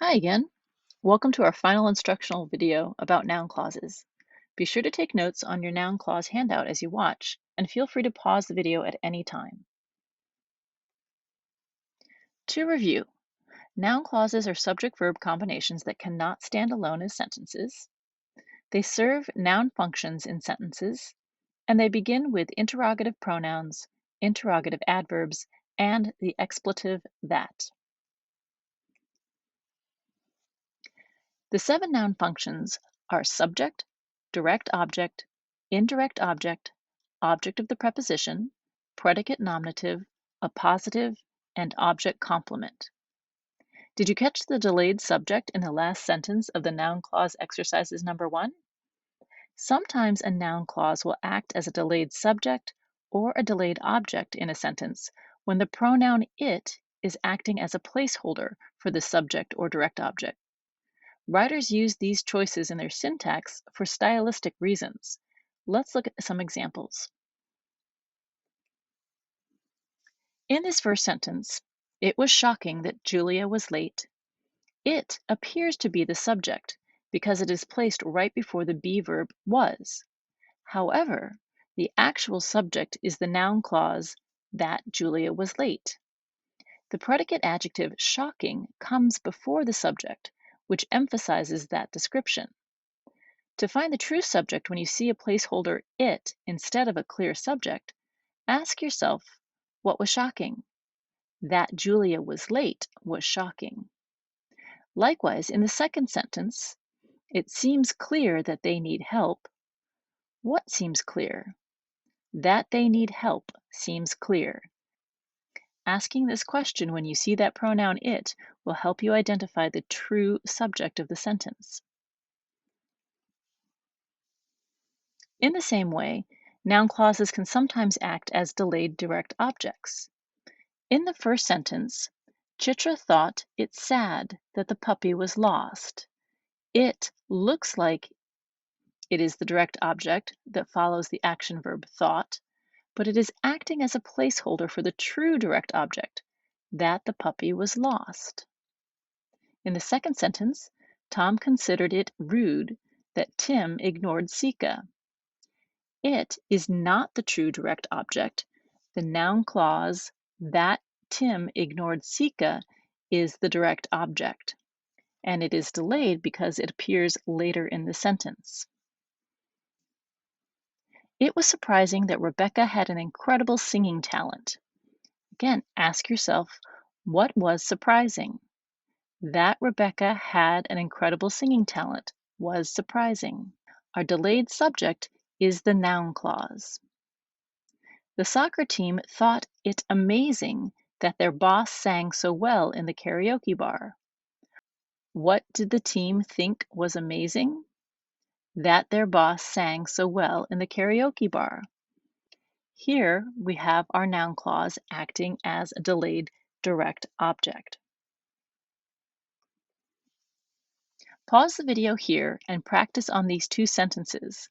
Hi again. Welcome to our final instructional video about noun clauses. Be sure to take notes on your noun clause handout as you watch, and feel free to pause the video at any time. To review, noun clauses are subject-verb combinations that cannot stand alone as sentences. They serve noun functions in sentences, and they begin with interrogative pronouns, interrogative adverbs, and the expletive that. The 7 noun functions are subject, direct object, indirect object, object of the preposition, predicate nominative, appositive, and object complement. Did you catch the delayed subject in the last sentence of the noun clause exercises number 1? Sometimes a noun clause will act as a delayed subject or a delayed object in a sentence when the pronoun it is acting as a placeholder for the subject or direct object. Writers use these choices in their syntax for stylistic reasons. Let's look at some examples. In this first sentence, it was shocking that Julia was late. It appears to be the subject because it is placed right before the be verb was. However, the actual subject is the noun clause that Julia was late. The predicate adjective shocking comes before the subject, which emphasizes that description. To find the true subject when you see a placeholder it instead of a clear subject, ask yourself, what was shocking? That Julia was late was shocking. Likewise, in the second sentence, it seems clear that they need help. What seems clear? That they need help seems clear. Asking this question when you see that pronoun it will help you identify the true subject of the sentence. In the same way, noun clauses can sometimes act as delayed direct objects. In the first sentence, Chitra thought it's sad that the puppy was lost. It looks like it is the direct object that follows the action verb thought, but it is acting as a placeholder for the true direct object, that the puppy was lost. In the second sentence, Tom considered it rude that Tim ignored Sika. It is not the true direct object. The noun clause that Tim ignored Sika is the direct object, and it is delayed because it appears later in the sentence. It was surprising that Rebecca had an incredible singing talent. Again, ask yourself, what was surprising? That Rebecca had an incredible singing talent was surprising. Our delayed subject is the noun clause. The soccer team thought it amazing that their boss sang so well in the karaoke bar. What did the team think was amazing? That their boss sang so well in the karaoke bar. Here we have our noun clause acting as a delayed direct object. Pause the video here and practice on these 2 sentences.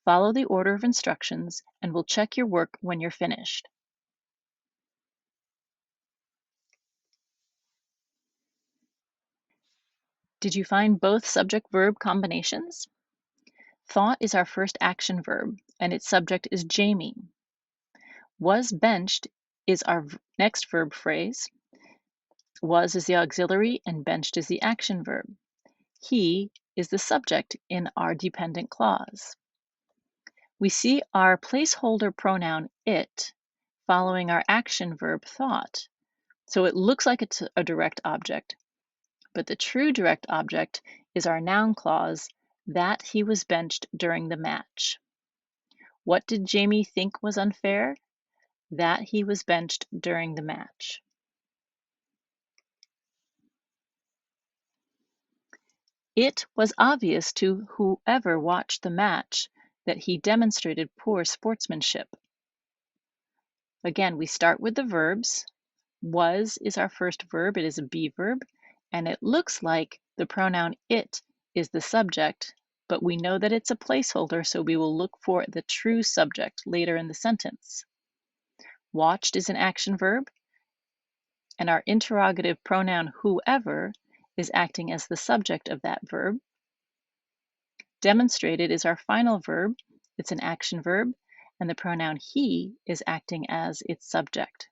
Follow the order of instructions and we'll check your work when you're finished. Did you find both subject-verb combinations? Thought is our first action verb, and its subject is Jamie. Was benched is our next verb phrase. Was is the auxiliary, and benched is the action verb. He is the subject in our dependent clause. We see our placeholder pronoun it following our action verb thought, so it looks like it's a direct object, but the true direct object is our noun clause that he was benched during the match. What did Jamie think was unfair? That he was benched during the match. It was obvious to whoever watched the match that he demonstrated poor sportsmanship. Again, we start with the verbs. Was is our first verb, it is a be verb, and it looks like the pronoun it is the subject, but we know that it's a placeholder, so we will look for the true subject later in the sentence. Watched is an action verb, and our interrogative pronoun whoever is acting as the subject of that verb. Demonstrated is our final verb. It's an action verb, and the pronoun he is acting as its subject.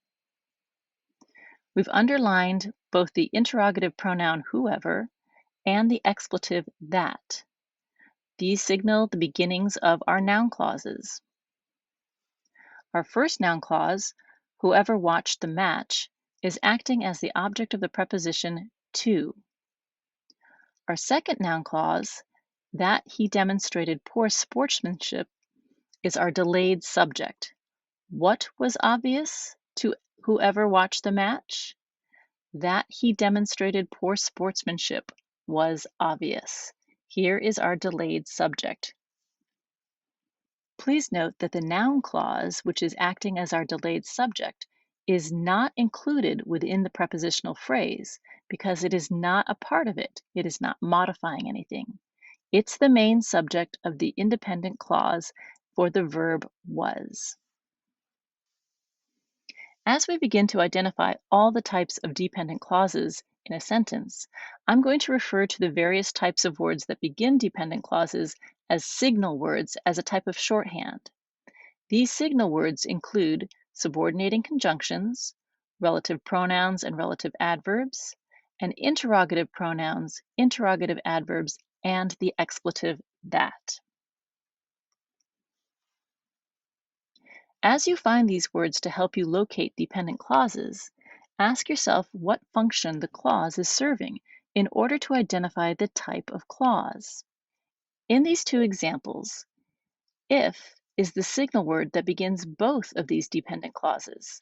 We've underlined both the interrogative pronoun whoever and the expletive that. These signal the beginnings of our noun clauses. Our first noun clause, whoever watched the match, is acting as the object of the preposition to. Our second noun clause, that he demonstrated poor sportsmanship, is our delayed subject. What was obvious to whoever watched the match? That he demonstrated poor sportsmanship was obvious. Here is our delayed subject. Please note that the noun clause, which is acting as our delayed subject, is not included within the prepositional phrase because it is not a part of it. It is not modifying anything. It's the main subject of the independent clause for the verb was. As we begin to identify all the types of dependent clauses in a sentence, I'm going to refer to the various types of words that begin dependent clauses as signal words as a type of shorthand. These signal words include subordinating conjunctions, relative pronouns and relative adverbs, and interrogative pronouns, interrogative adverbs, and the expletive that. As you find these words to help you locate dependent clauses, ask yourself what function the clause is serving in order to identify the type of clause. In these two examples, if is the signal word that begins both of these dependent clauses,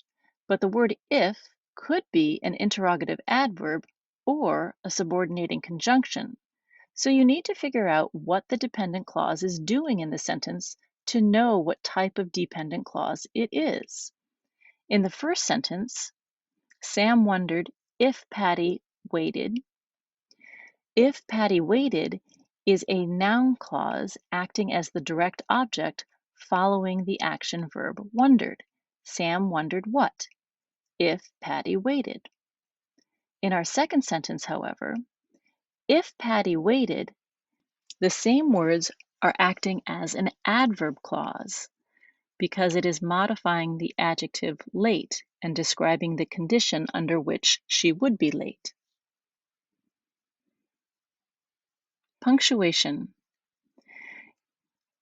but the word if could be an interrogative adverb or a subordinating conjunction. So you need to figure out what the dependent clause is doing in the sentence to know what type of dependent clause it is. In the first sentence, Sam wondered if Patty waited. If Patty waited is a noun clause acting as the direct object following the action verb wondered. Sam wondered what? If Patty waited. In our second sentence, however, if Patty waited, the same words are acting as an adverb clause because it is modifying the adjective late and describing the condition under which she would be late. Punctuation.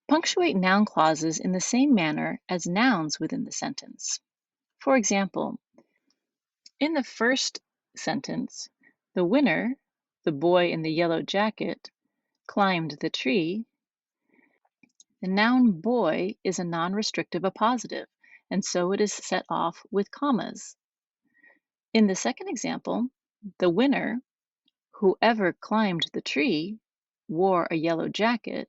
Punctuate noun clauses in the same manner as nouns within the sentence. For example, in the first sentence, the winner, the boy in the yellow jacket, climbed the tree. The noun boy is a non-restrictive appositive, and so it is set off with commas. In the second example, the winner, whoever climbed the tree, wore a yellow jacket.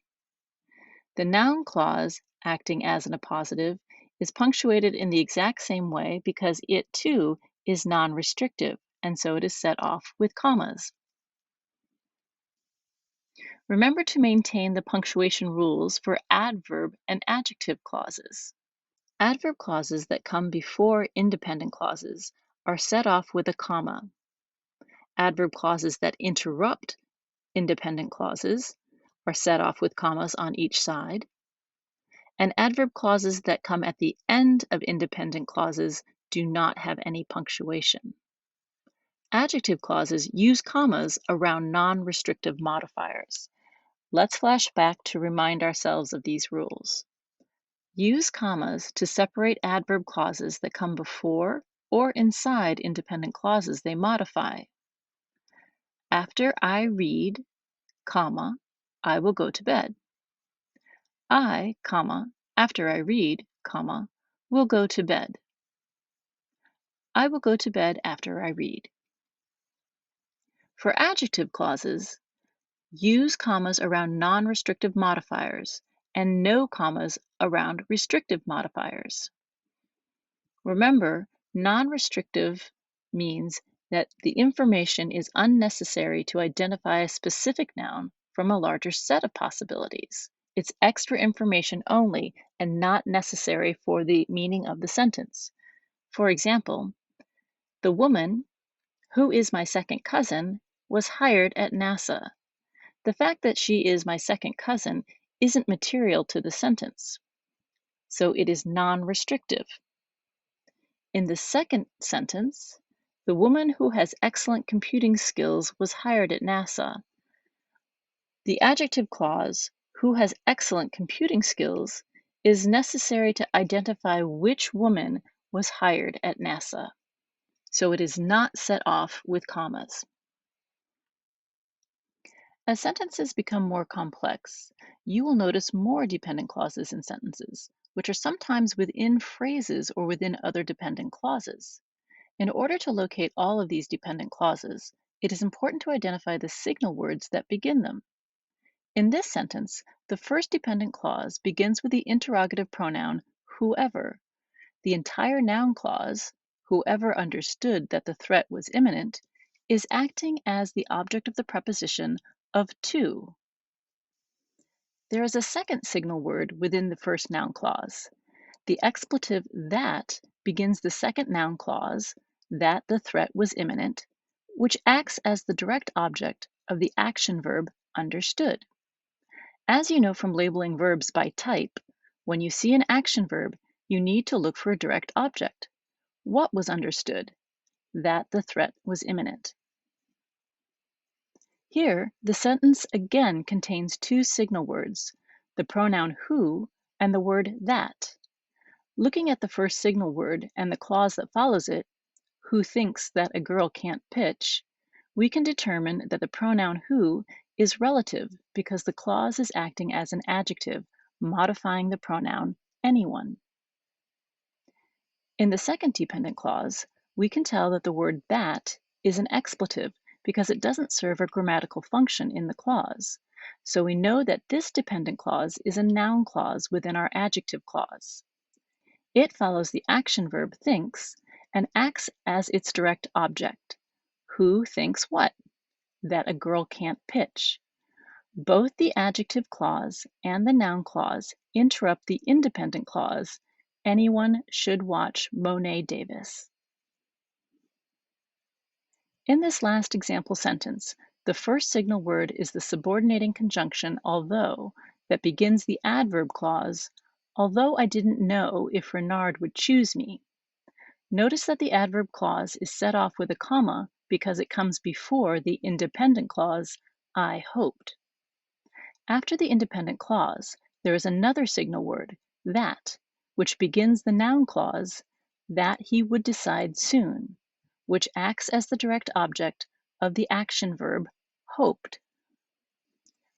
The noun clause, acting as an appositive, is punctuated in the exact same way because it too is non-restrictive, and so it is set off with commas. Remember to maintain the punctuation rules for adverb and adjective clauses. Adverb clauses that come before independent clauses are set off with a comma. Adverb clauses that interrupt independent clauses are set off with commas on each side. And adverb clauses that come at the end of independent clauses do not have any punctuation. Adjective clauses use commas around non-restrictive modifiers. Let's flash back to remind ourselves of these rules. Use commas to separate adverb clauses that come before or inside independent clauses they modify. After I read, comma, I will go to bed. I, comma, after I read, comma, will go to bed. I will go to bed after I read. For adjective clauses, use commas around non-restrictive modifiers and no commas around restrictive modifiers. Remember, non-restrictive means that the information is unnecessary to identify a specific noun from a larger set of possibilities. It's extra information only and not necessary for the meaning of the sentence. For example, the woman, who is my second cousin, was hired at NASA. The fact that she is my second cousin isn't material to the sentence, so it is non-restrictive. In the second sentence, the woman who has excellent computing skills was hired at NASA. The adjective clause, who has excellent computing skills, is necessary to identify which woman was hired at NASA, so it is not set off with commas. As sentences become more complex, you will notice more dependent clauses in sentences, which are sometimes within phrases or within other dependent clauses. In order to locate all of these dependent clauses, it is important to identify the signal words that begin them. In this sentence, the first dependent clause begins with the interrogative pronoun whoever. The entire noun clause, whoever understood that the threat was imminent, is acting as the object of the preposition of to. There is a second signal word within the first noun clause. The expletive that begins the second noun clause, that the threat was imminent, which acts as the direct object of the action verb understood. As you know from labeling verbs by type, when you see an action verb, you need to look for a direct object. What was understood? That the threat was imminent. Here, the sentence again contains two signal words, the pronoun who and the word that. Looking at the first signal word and the clause that follows it, who thinks that a girl can't pitch, we can determine that the pronoun who is relative because the clause is acting as an adjective, modifying the pronoun anyone. In the second dependent clause, we can tell that the word that is an expletive because it doesn't serve a grammatical function in the clause. So we know that this dependent clause is a noun clause within our adjective clause. It follows the action verb thinks and acts as its direct object. Who thinks what? That a girl can't pitch. Both the adjective clause and the noun clause interrupt the independent clause, anyone should watch Monet Davis. In this last example sentence, the first signal word is the subordinating conjunction although that begins the adverb clause, although I didn't know if Renard would choose me. Notice that the adverb clause is set off with a comma because it comes before the independent clause, I hoped. After the independent clause, there is another signal word, that, which begins the noun clause, that he would decide soon, which acts as the direct object of the action verb hoped.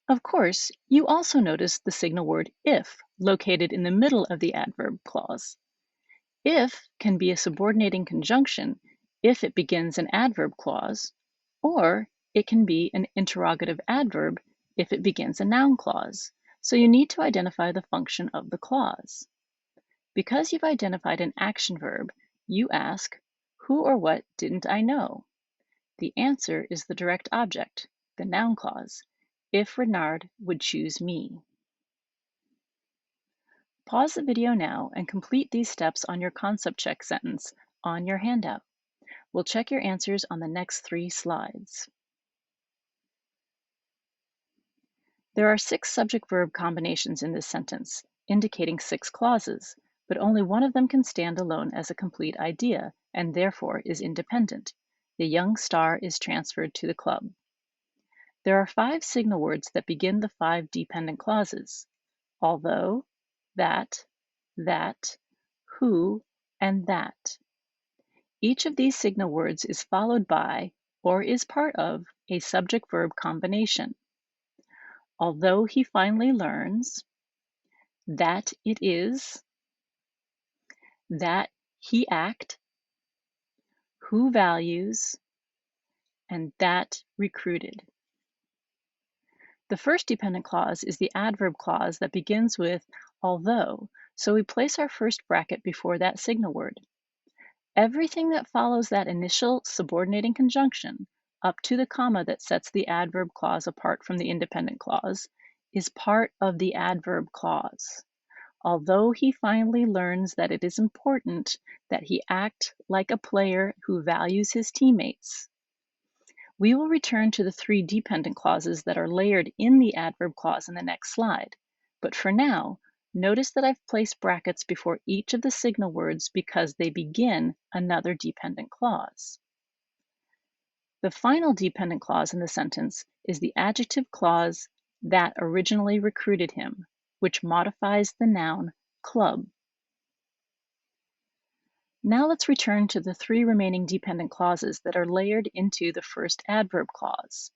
Of course, you also notice the signal word if located in the middle of the adverb clause. If can be a subordinating conjunction if it begins an adverb clause, or it can be an interrogative adverb if it begins a noun clause. So you need to identify the function of the clause. Because you've identified an action verb, you ask, who or what didn't I know? The answer is the direct object, the noun clause, if Renard would choose me. Pause the video now and complete these steps on your concept check sentence on your handout. We'll check your answers on the next 3 slides. There are 6 subject-verb combinations in this sentence, indicating 6 clauses, but only one of them can stand alone as a complete idea and therefore is independent. The young star is transferred to the club. There are 5 signal words that begin the 5 dependent clauses, although, that, who, and that. Each of these signal words is followed by or is part of a subject-verb combination. Although he finally learns, that it is, that he act, who values, and that recruited. The first dependent clause is the adverb clause that begins with although, so we place our first bracket before that signal word. Everything that follows that initial subordinating conjunction, up to the comma that sets the adverb clause apart from the independent clause, is part of the adverb clause. Although he finally learns that it is important that he act like a player who values his teammates. We will return to the 3 dependent clauses that are layered in the adverb clause in the next slide. But for now, notice that I've placed brackets before each of the signal words because they begin another dependent clause. The final dependent clause in the sentence is the adjective clause that originally recruited him, which modifies the noun club. Now let's return to the 3 remaining dependent clauses that are layered into the first adverb clause.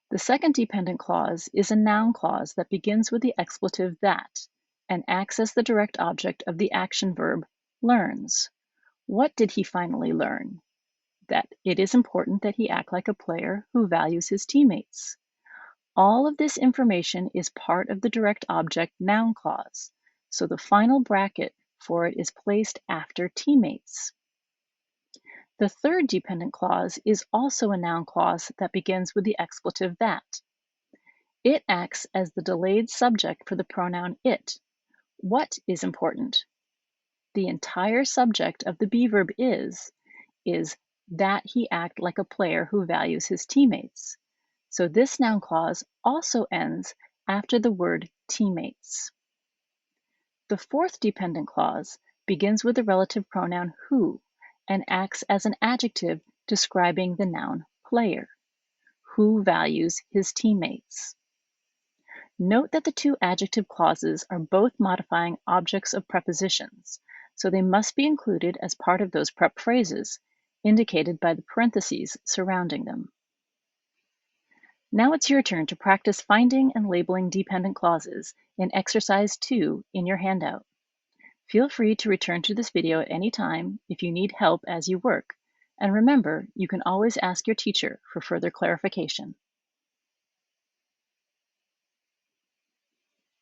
The second dependent clause is a noun clause that begins with the expletive that and acts as the direct object of the action verb learns. What did he finally learn? That it is important that he act like a player who values his teammates. All of this information is part of the direct object noun clause, so the final bracket for it is placed after teammates. The third dependent clause is also a noun clause that begins with the expletive that. It acts as the delayed subject for the pronoun it. What is important? The entire subject of the be verb is that he act like a player who values his teammates. So this noun clause also ends after the word teammates. The fourth dependent clause begins with the relative pronoun who and acts as an adjective describing the noun player, who values his teammates. Note that the 2 adjective clauses are both modifying objects of prepositions, so they must be included as part of those prep phrases, indicated by the parentheses surrounding them. Now it's your turn to practice finding and labeling dependent clauses in Exercise 2 in your handout. Feel free to return to this video at any time if you need help as you work, and remember, you can always ask your teacher for further clarification.